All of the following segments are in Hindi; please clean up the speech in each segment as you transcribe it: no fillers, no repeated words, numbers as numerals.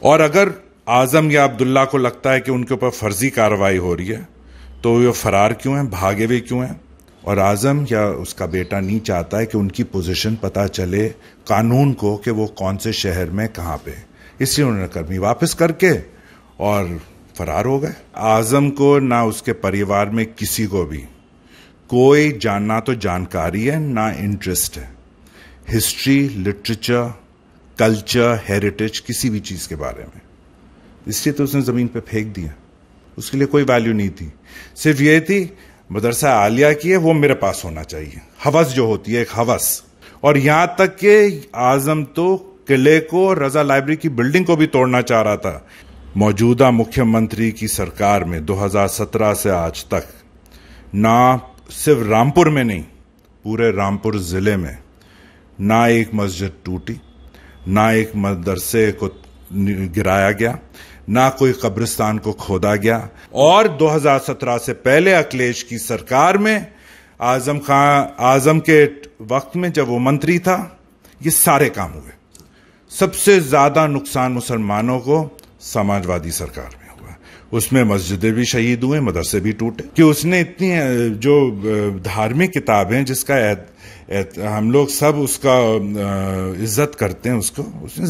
और अगर आजम या अब्दुल्ला को लगता है कि उनके ऊपर फर्जी कार्रवाई हो रही है तो ये फरार क्यों हैं, भागे हुए क्यों हैं? और आजम या उसका बेटा नहीं चाहता है कि उनकी पोजीशन पता चले कानून को कि वो कौन से शहर में कहां पे, इसलिए उन्होंने कर्मी वापस करके और फरार हो गए। आजम को ना उसके परिवार में किसी को भी कोई जानना तो जानकारी है ना इंटरेस्ट है हिस्ट्री, लिटरेचर, कल्चर, हेरिटेज, किसी भी चीज के बारे में, इसलिए तो उसने जमीन पे फेंक दिया। उसके लिए कोई वैल्यू नहीं थी, सिर्फ ये थी मदरसा आलिया की है वो मेरे पास होना चाहिए, हवस जो होती है एक हवस। और यहां तक कि आजम तो किले को, रजा लाइब्रेरी की बिल्डिंग को भी तोड़ना चाह रहा था। मौजूदा मुख्यमंत्री की सरकार में 2017 से आज तक ना सिर्फ रामपुर में नहीं, पूरे रामपुर जिले में ना एक मस्जिद टूटी, ना एक मदरसे को गिराया गया, ना कोई कब्रिस्तान को खोदा गया। और 2017 से पहले अखिलेश की सरकार में आजम के वक्त में जब वो मंत्री था, ये सारे काम हुए। सबसे ज्यादा नुकसान मुसलमानों को समाजवादी सरकार में हुआ, उसमें मस्जिदें भी शहीद हुए, मदरसे भी टूटे। कि उसने इतनी जो धार्मिक किताबें जिसका हम लोग सब उसका इज्जत करते हैं, उसने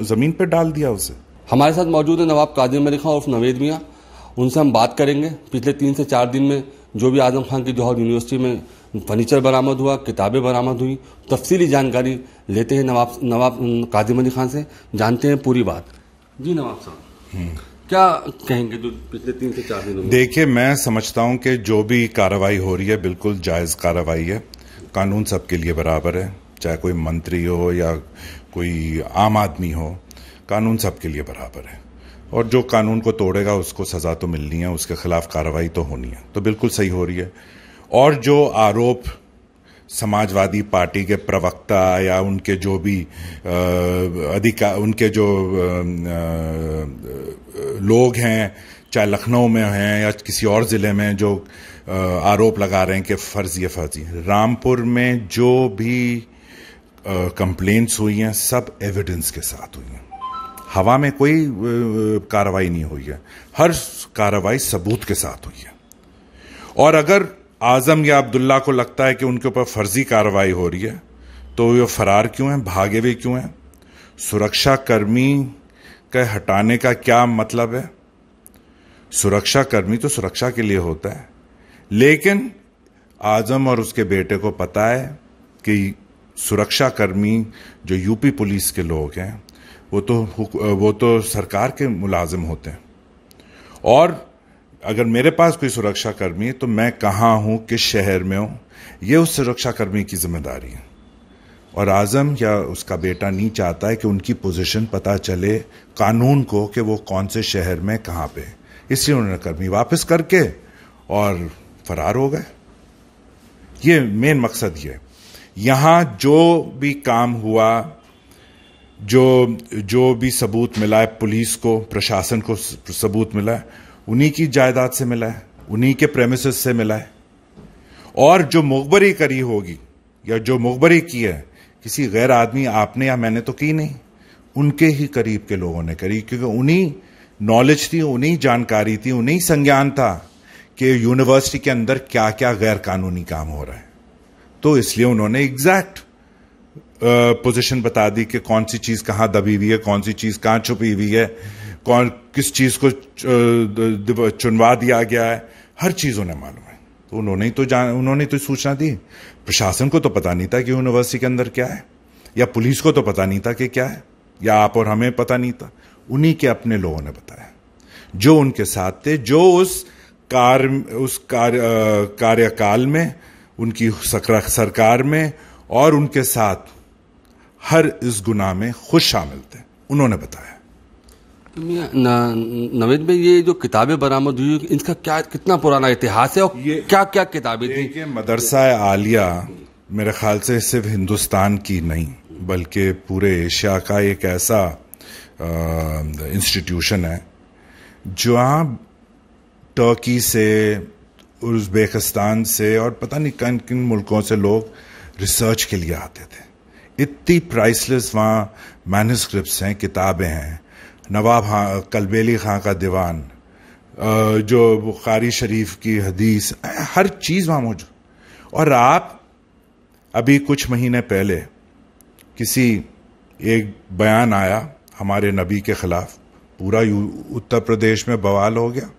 जमीन पे डाल दिया उसे। हमारे साथ मौजूद है नवाब कादिर अली खां उर्फ नवेद मियां, उनसे हम बात करेंगे पिछले 3 से 4 दिन में जो भी आजम खान की जौहर यूनिवर्सिटी में फर्नीचर बरामद हुआ, किताबें बरामद हुई, तफसीली जानकारी लेते हैं नवाब कादिर अली खान से, जानते हैं पूरी बात। जी नवाब साहब, क्या कहेंगे जो पिछले 3 से 4 दिनों में? देखिए, मैं समझता हूं कि जो भी कार्रवाई हो रही है बिल्कुल जायज कार्रवाई है। कानून सबके लिए बराबर है, चाहे कोई मंत्री हो या कोई आम आदमी हो, कानून सबके लिए बराबर है। और जो कानून को तोड़ेगा उसको सजा तो मिलनी है, उसके खिलाफ कार्रवाई तो होनी है, तो बिल्कुल सही हो रही है। और जो आरोप समाजवादी पार्टी के प्रवक्ता या उनके जो भी उनके जो लोग हैं, चाहे लखनऊ में हैं या किसी और जिले में, जो आरोप लगा रहे हैं कि फर्जी, रामपुर में जो भी कंप्लेंट्स हुई हैं सब एविडेंस के साथ हुई हैं, हवा में कोई कार्रवाई नहीं हुई है, हर कार्रवाई सबूत के साथ हुई है। और अगर आजम या अब्दुल्ला को लगता है कि उनके ऊपर फर्जी कार्रवाई हो रही है तो ये फरार क्यों हैं, भागे हुए क्यों हैं? सुरक्षा कर्मी के हटाने का क्या मतलब है? सुरक्षा कर्मी तो सुरक्षा के लिए होता है, लेकिन आजम और उसके बेटे को पता है कि सुरक्षा कर्मी जो यूपी पुलिस के लोग हैं वो तो सरकार के मुलाजिम होते हैं। और अगर मेरे पास कोई सुरक्षा कर्मी है तो मैं कहां हूं, किस शहर में हूं, यह उस सुरक्षा कर्मी की जिम्मेदारी है। और आजम या उसका बेटा नहीं चाहता है कि उनकी पोजीशन पता चले कानून को कि वो कौन से शहर में कहां पे, इसलिए उन्होंने कर्मी वापस करके और फरार हो गए। ये मेन मकसद ये। यहां जो भी काम हुआ, जो भी सबूत मिला है पुलिस को, प्रशासन को सबूत मिला है, उन्हीं की जायदाद से मिला है, उन्हीं के प्रेमिसेस से मिला है। और जो मुखबरी करी होगी या जो मुखबरी की है किसी गैर आदमी, आपने या मैंने तो की नहीं, उनके ही करीब के लोगों ने करी, क्योंकि उन्हीं नॉलेज थी, उन्हीं जानकारी थी, उन्हीं संज्ञान था कि यूनिवर्सिटी के अंदर क्या क्या गैर कानूनी काम हो रहा है। तो इसलिए उन्होंने एग्जैक्ट पोजीशन बता दी कि कौन सी चीज कहां दबी हुई है, कौन सी चीज कहां छुपी हुई है, किस चीज को चुनवा दिया गया है, हर चीज उन्हें मालूम है। तो उन्होंने तो सूचना दी। प्रशासन को तो पता नहीं था कि यूनिवर्सिटी के अंदर क्या है, या पुलिस को तो पता नहीं था कि क्या है, या आप और हमें पता नहीं था। उन्हीं के अपने लोगों ने बताया, जो उनके साथ थे, जो उस कार्यकाल में, उनकी सरकार में और उनके साथ हर इस गुनाह में खुद शामिल थे, उन्होंने बताया। नवेद भाई, ये जो किताबें बरामद हुई, इनका कितना पुराना इतिहास है और क्या क्या किताबें थी? मदरसा आलिया मेरे ख्याल से सिर्फ हिंदुस्तान की नहीं बल्कि पूरे एशिया का एक ऐसा इंस्टीट्यूशन है जहां टर्की से, उज़्बेकिस्तान से और पता नहीं किन किन मुल्कों से लोग रिसर्च के लिए आते थे। इतनी प्राइसलेस वहां मैन्युस्क्रिप्ट्स हैं, किताबें हैं। नवाब कलबेली खां का दीवान, जो बुखारी शरीफ की हदीस, हर चीज वहां मौजूद। और आप अभी कुछ महीने पहले किसी एक बयान आया हमारे नबी के खिलाफ, पूरा उत्तर प्रदेश में बवाल हो गया।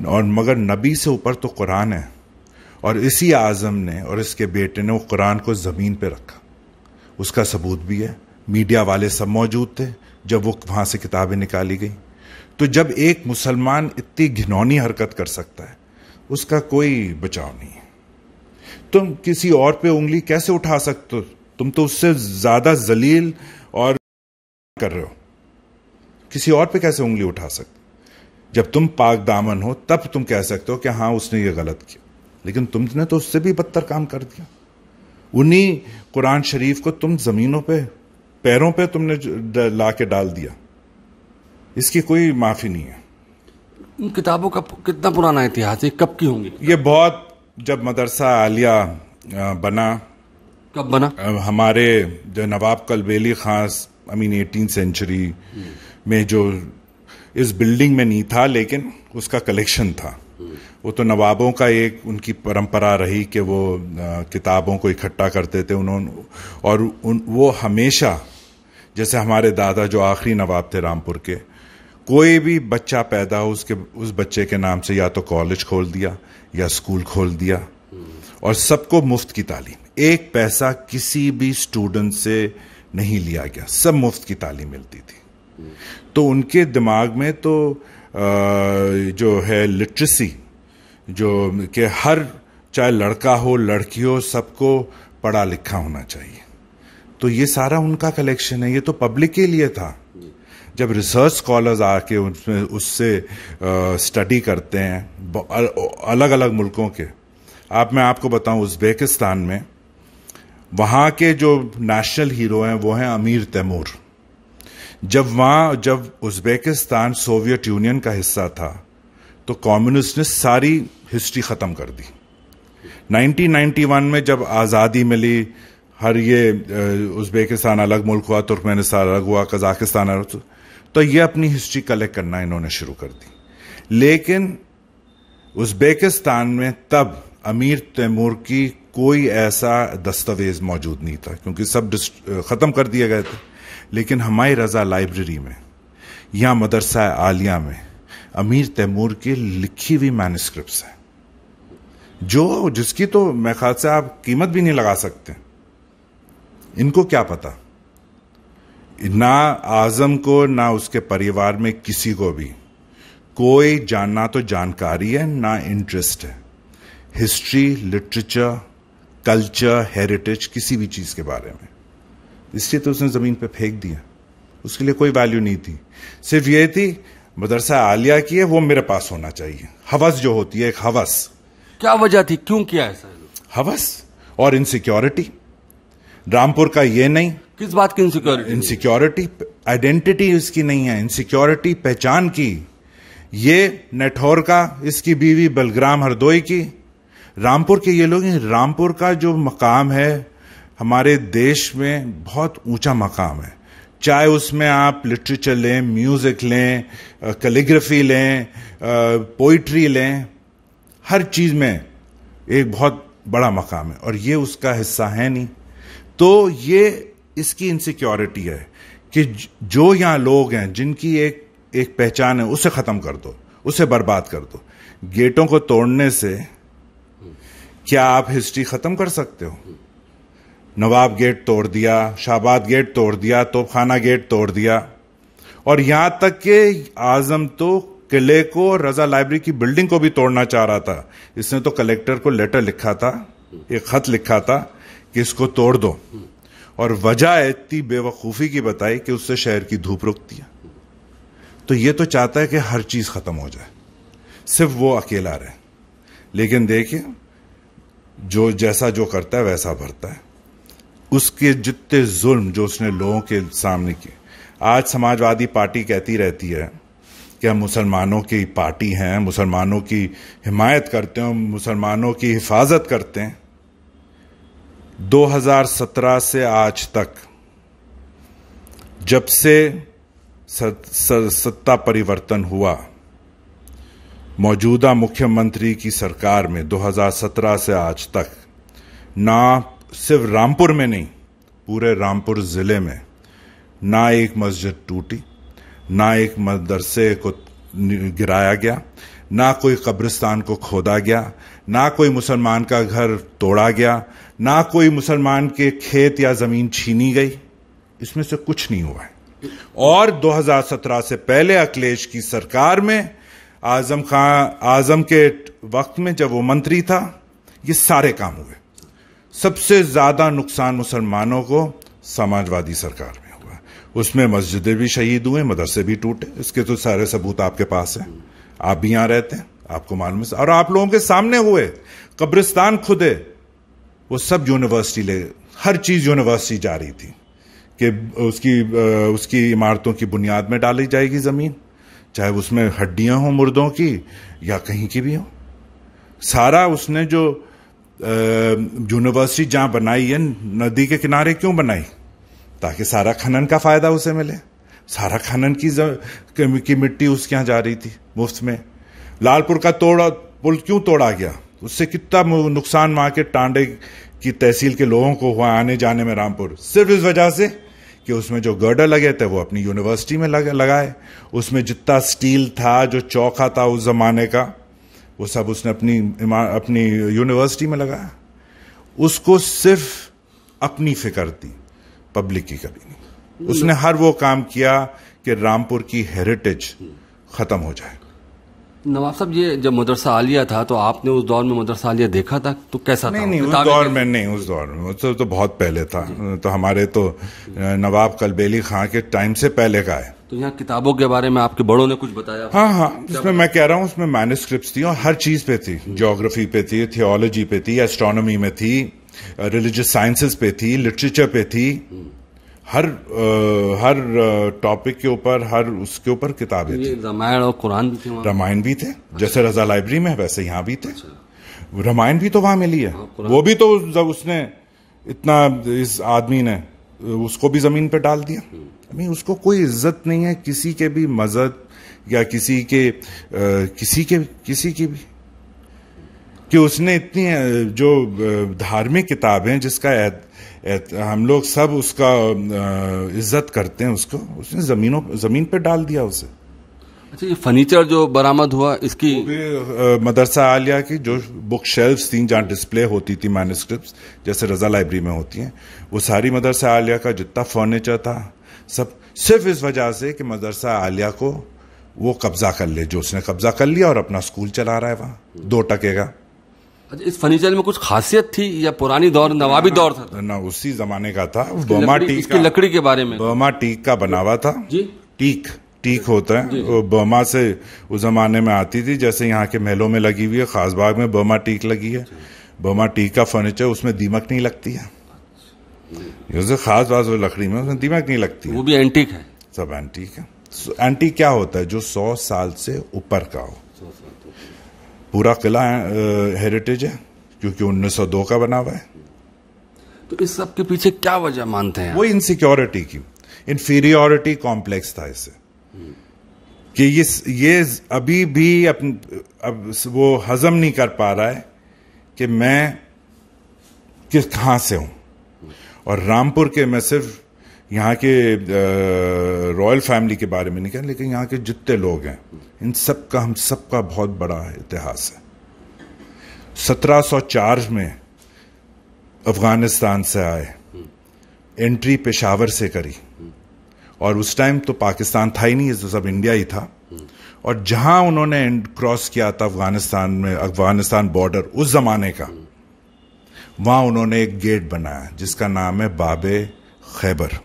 और मगर नबी से ऊपर तो कुरान है, और इसी आजम ने और इसके बेटे ने वो कुरान को जमीन पे रखा। उसका सबूत भी है, मीडिया वाले सब मौजूद थे जब वो वहां से किताबें निकाली गई। तो जब एक मुसलमान इतनी घिनौनी हरकत कर सकता है, उसका कोई बचाव नहीं है। तुम किसी और पे उंगली कैसे उठा सकते हो? तुम तो उससे ज्यादा जलील और कर रहे हो। किसी और पे कैसे उंगली उठा सकते? जब तुम पाक दामन हो तब तुम कह सकते हो कि हाँ उसने ये गलत किया, लेकिन तुमने तो उससे भी बदतर काम कर दिया। उन्हीं कुरान शरीफ को तुम जमीनों पे, पैरों पे तुमने ला के डाल दिया। इसकी कोई माफी नहीं है। इन किताबों का कितना पुराना इतिहास है, कब की होंगी? ये बहुत, जब मदरसा आलिया बना, कब बना? हमारे जो नवाब कलबेली खां 18वीं सेंचुरी में, जो इस बिल्डिंग में नहीं था लेकिन उसका कलेक्शन था। वो तो नवाबों का एक उनकी परंपरा रही कि वो किताबों को इकट्ठा करते थे उन्होंने। और वो हमेशा, जैसे हमारे दादा जो आखिरी नवाब थे रामपुर के, कोई भी बच्चा पैदा हो उस बच्चे के नाम से या तो कॉलेज खोल दिया या स्कूल खोल दिया, और सबको मुफ्त की तालीम, एक पैसा किसी भी स्टूडेंट से नहीं लिया गया, सब मुफ्त की तालीम मिलती थी। तो उनके दिमाग में तो जो है लिटरेसी, जो कि हर, चाहे लड़का हो लड़की हो, सबको पढ़ा लिखा होना चाहिए। तो ये सारा उनका कलेक्शन है। ये तो पब्लिक के लिए था। जब रिसर्च स्कॉलर्स आके उसमें उससे स्टडी करते हैं अलग अलग मुल्कों के, मैं आपको बताऊं, उज़्बेकिस्तान में वहां के जो नेशनल हीरो हैं वो हैं अमीर तैमूर। जब उज़्बेकिस्तान सोवियत यूनियन का हिस्सा था तो कम्युनिस्ट ने सारी हिस्ट्री खत्म कर दी। 1991 में जब आज़ादी मिली, हर ये उज़्बेकिस्तान अलग मुल्क हुआ, तुर्कमेनिस्तान अलग हुआ, कजाकिस्तान अलग, तो ये अपनी हिस्ट्री कलेक्ट करना इन्होंने शुरू कर दी। लेकिन उज़्बेकिस्तान में तब अमीर तैमूर की कोई ऐसा दस्तावेज मौजूद नहीं था, क्योंकि सब खत्म कर दिए गए थे। लेकिन हमारी रजा लाइब्रेरी में या मदरसा आलिया में अमीर तैमूर की लिखी हुई मैन्युस्क्रिप्ट्स हैं, जिसकी तो मैं ख्याल से आप कीमत भी नहीं लगा सकते। इनको क्या पता? ना आजम को ना उसके परिवार में किसी को भी कोई जानना तो जानकारी है ना इंटरेस्ट है हिस्ट्री, लिटरेचर, कल्चर, हेरिटेज, किसी भी चीज के बारे में। इसलिए तो उसने जमीन पे फेंक दिया। उसके लिए कोई वैल्यू नहीं थी, सिर्फ ये थी मदरसा आलिया की है, वो मेरे पास होना चाहिए। हवस जो होती है, एक हवस। क्या वजह थी, क्यों किया ऐसा? हवस और इनसिक्योरिटी। रामपुर का ये नहीं। किस बात की इनसिक्योरिटी? इनसिक्योरिटी, आइडेंटिटी इसकी नहीं है, इनसिक्योरिटी पहचान की। ये नेठौर का, इसकी बीवी बलग्राम हरदोई की, रामपुर के ये लोग। रामपुर का जो मकाम है हमारे देश में बहुत ऊंचा मकाम है, चाहे उसमें आप लिटरेचर लें, म्यूजिक लें, कैलीग्राफी लें, पोइट्री लें, हर चीज में एक बहुत बड़ा मकाम है, और ये उसका हिस्सा है नहीं। तो ये इसकी इनसिक्योरिटी है कि जो यहां लोग हैं जिनकी एक पहचान है, उसे खत्म कर दो, उसे बर्बाद कर दो। गेटों को तोड़ने से क्या आप हिस्ट्री खत्म कर सकते हो? नवाब गेट तोड़ दिया, शाहबाद गेट तोड़ दिया, तोपखाना गेट तोड़ दिया, और यहां तक कि आजम तो किले को, रजा लाइब्रेरी की बिल्डिंग को भी तोड़ना चाह रहा था। इसने तो कलेक्टर को लेटर लिखा था, एक खत लिखा था कि इसको तोड़ दो, और वजह इतनी बेवकूफी की बताई कि उससे शहर की धूप रुकती है। तो ये तो चाहता है कि हर चीज खत्म हो जाए, सिर्फ वो अकेला रहे। लेकिन देखिए, जो जैसा जो करता है वैसा भरता है। उसके जितने जुल्म जो उसने लोगों के सामने किए। आज समाजवादी पार्टी कहती रहती है कि हम मुसलमानों की पार्टी हैं, मुसलमानों की हिमायत करते हैं, मुसलमानों की हिफाजत करते हैं। 2017 से आज तक जब से सत्ता परिवर्तन हुआ, मौजूदा मुख्यमंत्री की सरकार में 2017 से आज तक ना सिर्फ रामपुर में नहीं, पूरे रामपुर जिले में ना एक मस्जिद टूटी, ना एक मदरसे को गिराया गया, ना कोई कब्रिस्तान को खोदा गया, ना कोई मुसलमान का घर तोड़ा गया, ना कोई मुसलमान के खेत या जमीन छीनी गई। इसमें से कुछ नहीं हुआ है। और 2017 से पहले अखिलेश की सरकार में आजम के वक्त में जब वो मंत्री था, ये सारे काम हुए। सबसे ज्यादा नुकसान मुसलमानों को समाजवादी सरकार में हुआ। उसमें मस्जिदें भी शहीद हुए, मदरसे भी टूटे। इसके तो सारे सबूत आपके पास हैं, आप भी यहां रहते हैं, आपको मालूम है। और आप लोगों के सामने हुए, कब्रिस्तान खुदे, वो सब यूनिवर्सिटी हर चीज यूनिवर्सिटी जा रही थी कि उसकी इमारतों की बुनियाद में डाली जाएगी जमीन, चाहे उसमें हड्डियां हों मुर्दों की या कहीं की भी हो। सारा उसने जो यूनिवर्सिटी जहां बनाई है, नदी के किनारे क्यों बनाई? ताकि सारा खनन का फायदा उसे मिले। सारा खनन की मिट्टी उसके यहां जा रही थी मुफ्त में। लालपुर का पुल क्यों तोड़ा गया? उससे कितना नुकसान वहां के टांडे की तहसील के लोगों को हुआ आने जाने में रामपुर, सिर्फ इस वजह से कि उसमें जो गर्डर लगे थे वो अपनी यूनिवर्सिटी में लगाए। उसमें जितना स्टील था, जो चौका था उस जमाने का, वो सब उसने अपनी यूनिवर्सिटी में लगाया। उसको सिर्फ अपनी फिक्र थी, पब्लिक की कभी नहीं। उसने हर वो काम किया कि रामपुर की हेरिटेज खत्म हो जाए। नवाब साहब, ये जब मदरसा आलिया था तो आपने उस दौर में मदरसा आलिया देखा था, तो कैसा था? नहीं, उस दौर में नहीं, उस दौर में तो बहुत पहले था। तो हमारे तो नवाब कलबेली खां के टाइम से पहले का है। तो यहाँ किताबों के बारे में आपके बड़ों ने कुछ बताया? हाँ, उसमें मैं कह रहा हूँ, उसमें मैन्युस्क्रिप्ट्स थी और हर चीज पे थी। ज्योग्राफी पे थी, थियोलॉजी पे थी, एस्ट्रोनॉमी में थी, रिलीजियस साइंसेस पे थी, लिटरेचर पे थी। हर टॉपिक के ऊपर, हर उसके ऊपर किताबें थी। रामायण और कुरान भी थे वहाँ? रामायण भी थे, जैसे रजा लाइब्रेरी में, वैसे यहाँ भी थे। रामायण भी तो वहां मिली है। वो भी तो जब उसने इतना, इस आदमी ने उसको भी जमीन पे डाल दिया। अभी उसको कोई इज्जत नहीं है किसी के भी मजहब या किसी की भी, कि उसने इतनी जो धार्मिक किताबें जिसका हम लोग सब उसका इज्जत करते हैं, उसने जमीन पे डाल दिया उसे। अच्छा, ये फर्नीचर जो बरामद हुआ, इसकी मदरसा आलिया की जो बुक शेल्फ्स थी, जहां डिस्प्ले होती थी मैन्युस्क्रिप्ट्स, जैसे रजा लाइब्रेरी में होती हैं, वो सारी मदरसा आलिया का जितना फर्नीचर था, सब सिर्फ इस वजह से कि मदरसा आलिया को वो कब्जा कर ले, जो उसने कब्जा कर लिया और अपना स्कूल चला रहा है वहां 2 टके का। अच्छा, इस फर्नीचर में कुछ खासियत थी या पुरानी दौर, नवाबी दौर था? ना, उसी जमाने का था। बर्मा टीक, इसकी लकड़ी के बारे में, बर्मा टीक का बना हुआ था जी। टीक होता है, वो बर्मा से उस जमाने में आती थी। जैसे यहाँ के महलों में लगी हुई है, खासबाग में बर्मा टीक लगी है। बर्मा टीक का फर्नीचर, उसमें दीमक नहीं लगती है। जैसे खास बात लकड़ी में, उसमें दीमक नहीं लगती है। वो भी एंटीक है, सब एंटीक है। एंटीक क्या होता है? जो 100 साल से ऊपर का हो। पूरा किला हेरिटेज है, क्योंकि 1902 का बना हुआ है। तो इस सब के पीछे क्या वजह मानते हैं? वो इनसिक्योरिटी की, इंफीरियोरिटी कॉम्प्लेक्स था इससे, कि ये अभी भी अब वो हजम नहीं कर पा रहा है कि मैं कहां से हूं। और रामपुर के, मैं सिर्फ यहाँ के रॉयल फैमिली के बारे में नहीं कह, लेकिन यहाँ के जितने लोग हैं, इन सब का, हम सब का बहुत बड़ा इतिहास है। 1704 में अफगानिस्तान से आए, एंट्री पेशावर से करी, और उस टाइम तो पाकिस्तान था ही नहीं, तो सब इंडिया ही था। और जहां उन्होंने क्रॉस किया था अफगानिस्तान में, अफगानिस्तान बॉर्डर उस जमाने का, वहां उन्होंने एक गेट बनाया जिसका नाम है बाबे खैबर।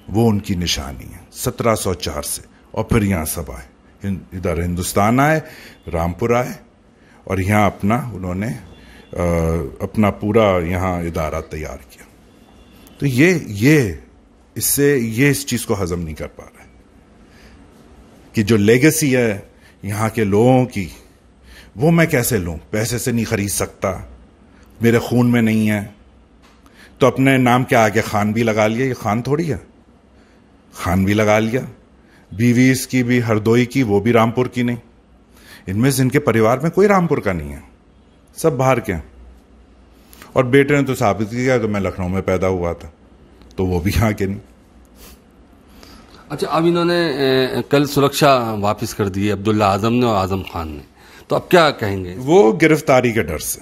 वो उनकी निशानी है 1704 से। और फिर यहां सब आए, इधर हिंदुस्तान आए, रामपुर आए, और यहां उन्होंने अपना पूरा यहां इदारा तैयार किया। तो ये इस चीज को हजम नहीं कर पा रहा है कि जो लेगेसी है यहां के लोगों की, वो मैं कैसे लूं? पैसे से नहीं खरीद सकता, मेरे खून में नहीं है। तो अपने नाम के आगे खान भी लगा लिया, ये खान थोड़ी है। खान भी लगा लिया, बीवी इसकी भी हरदोई की, वो भी रामपुर की नहीं। इनमें से इनके परिवार में कोई रामपुर का नहीं है, सब बाहर के हैं। और बेटे ने तो साबित किया कि मैं लखनऊ में पैदा हुआ था, तो वो भी यहाँ के नहीं। अच्छा, अब इन्होंने कल सुरक्षा वापस कर दी है अब्दुल्ला आजम ने और आजम खान ने, तो अब क्या कहेंगे? वो गिरफ्तारी के डर से,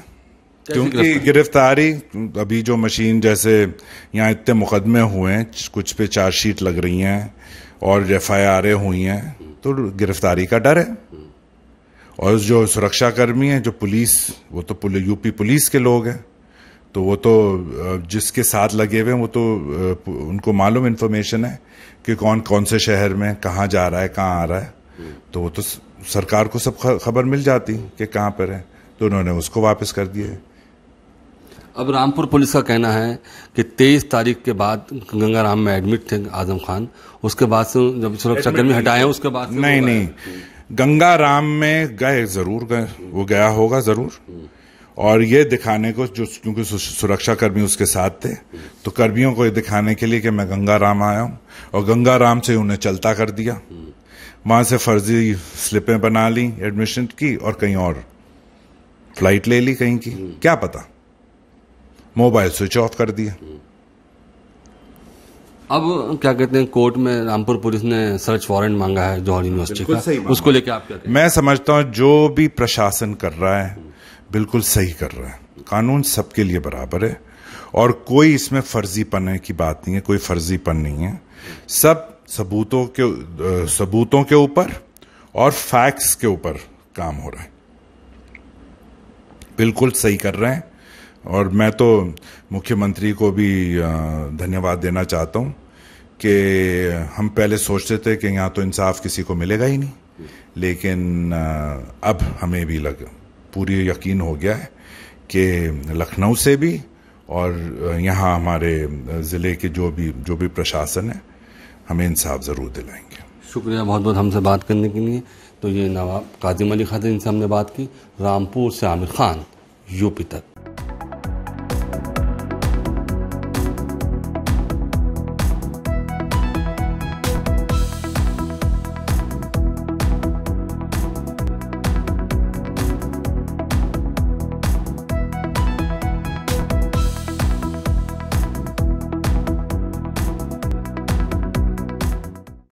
क्योंकि गिरफ्तारी अभी जो मशीन, जैसे यहाँ इतने मुकदमे हुए हैं, कुछ पे चार्जशीट लग रही हैं और FIR हुई हैं, तो गिरफ्तारी का डर है। और जो सुरक्षा कर्मी हैं, जो पुलिस, वो तो यूपी पुलिस के लोग हैं, तो वो तो जिसके साथ लगे हुए हैं वो तो उनको मालूम इन्फॉर्मेशन है कि कौन कौन से शहर में कहाँ जा रहा है, कहाँ आ रहा है, तो वो तो सरकार को सब खबर मिल जाती कि कहाँ पर है, तो उन्होंने उसको वापस कर दिया। अब रामपुर पुलिस का कहना है कि 23 तारीख के बाद गंगाराम में एडमिट थे आजम खान, उसके बाद से जब सुरक्षाकर्मी हटाए हैं उसके बाद नहीं, गंगाराम में जरूर गए, वो गया होगा जरूर। और ये दिखाने को, जो क्योंकि सुरक्षा कर्मी उसके साथ थे, तो कर्मियों को ये दिखाने के लिए कि मैं गंगाराम आया हूं, और गंगाराम से उन्हें चलता कर दिया, वहां से फर्जी स्लिपें बना ली एडमिशन की, और कहीं और फ्लाइट ले ली कहीं की, क्या पता, मोबाइल स्विच ऑफ कर दिया। अब क्या कहते हैं, कोर्ट में रामपुर पुलिस ने सर्च वारंट मांगा है जौहर यूनिवर्सिटी का, उसको लेकर आप क्या कहें? मैं समझता हूं जो भी प्रशासन कर रहा है बिल्कुल सही कर रहा है, कानून सबके लिए बराबर है, और कोई इसमें फर्जीपन की बात नहीं है, कोई फर्जीपन नहीं है, सब सबूतों के ऊपर और फैक्ट्स के ऊपर काम हो रहा है, बिल्कुल सही कर रहे हैं। और मैं तो मुख्यमंत्री को भी धन्यवाद देना चाहता हूं कि हम पहले सोचते थे कि यहाँ तो इंसाफ किसी को मिलेगा ही नहीं, लेकिन अब हमें भी पूरी यकीन हो गया है कि लखनऊ से भी और यहाँ हमारे ज़िले के जो भी प्रशासन है, हमें इंसाफ ज़रूर दिलाएंगे। शुक्रिया बहुत बहुत हमसे बात करने के लिए। तो ये नवाब काजिम अली खान, इनसे हमने बात की, रामपुर से आमिर खान, यूपी तक।